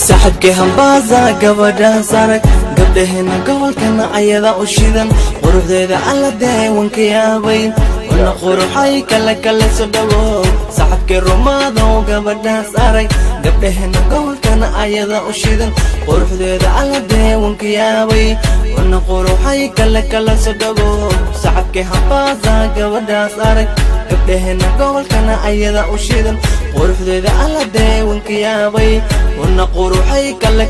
saxabkii hambaaza gabadha sarag gabdhahena gobolkana ayada u shidan quruxdeeda alla deewanka yaabay wana quruxay kala soo dhawow saxabkii rumaado gabadha sarag gabdhahena gobolkana ayada u shidan quruxdeeda alla deewanka yaabay wana quruxay kala soo dhawow saxabkii hambaaza gabadha sarag gabdhahena gobolkana ayada u shidan quruxdeeda alla deewanka yaabay wana quruxay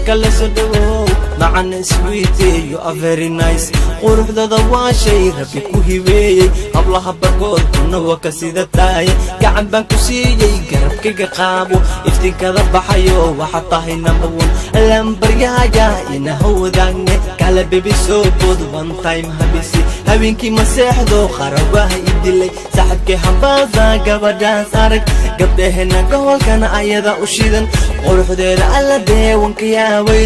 kala soo dhawow macana sweetie you are very nice quruxdada waa shay rabbi ku hibeeyay hablaha barkood kuna waa ka sida tahay gacan baan ku siiyay garabkayga qaabo iftiinkada baxayo waxa tahay number one lambaryaaya ina hawadagne kala baby soo bood one time habisi habeenkii ma seexdo qarabaha idilay saxabkii hambaaza gabadha sarag gabdhahena gobolkana ayada u shidan quruxdeeda alla deewanka yaabay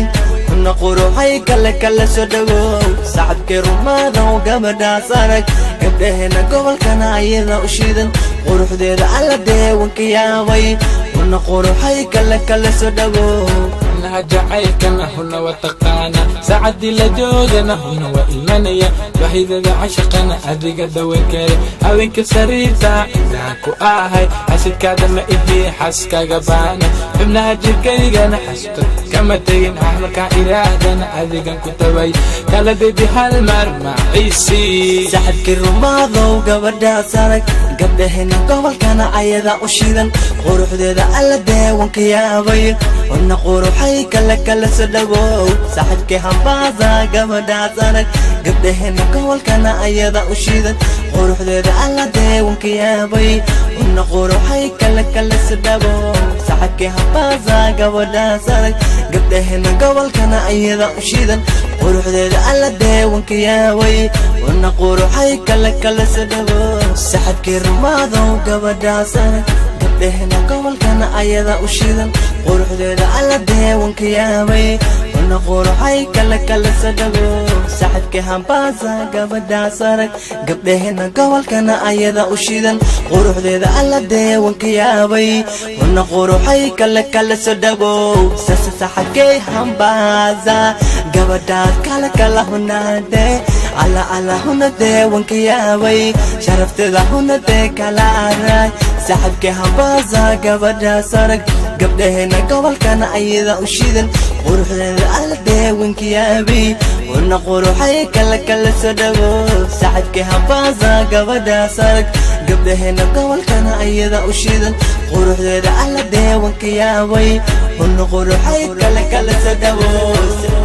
wana quruxay kala soo dhawow saxabkii rumaado gabadha sarag gabdhahena gobolkana ayada u shidan quruxdeeda alla deewanka yaabay wana quruxay kala soo dhawow جعيكنا هنا وتقانا سعدي لجوجنا هنا وإيمانيا وحيدة عشقنا أديك دوكري هاوينك سريتا إذاكو آهاي حسيت كادا ما إبي حسكا قبانا حبنا جيكينا حسيت كما تين أحمك إرادنا أديك كتوي كالا بيبي هالمر مع عيسي سحبك الرماضة وقبدا سارك قبدهنا قبل كان عيدا أشيدا قروح ديدا ألا ديوانك يابي wana quruxay kala soo dhawow saxabkii hambaaza gabadha sarag gabdhahena gobolkana ayada u shidan quruxdeeda alla deewanka yaabay wana quruxay kala soo dhawow saxabkii hambaaza gabadha sarag gabdhahena gobolkana ayada u shidan quruxdeeda alla deewanka yaabay wana quruxay kala soo dhawow saxabkii rumaado gabadha sarag gabdhahena gobolkana ayada u shidan quruxdeeda alla deewanka yaabay wana quruxay kala soo dhawow saxabkii hambaaza gabadha sarag gabdhahena gobolkana ayada u shidan quruxdeeda alla deewanka yaabay wana quruxay kala soo dhawow saxabkii hambaaza gabadha kala hunade alla huna deewanka yaabay sharafteeda hunade kala aray saxabkii hambaaza gabadha sarag gabdhahena gobolkana ayada u shidan quruxdeeda alla deewanka yaabay wana quruxay kala soo dhawow saxabkii hambaaza gabadha sarag gabdhahena gobolkana ayada u shidan quruxdeeda alla deewanka yaabay wana quruxay kala soo dhawow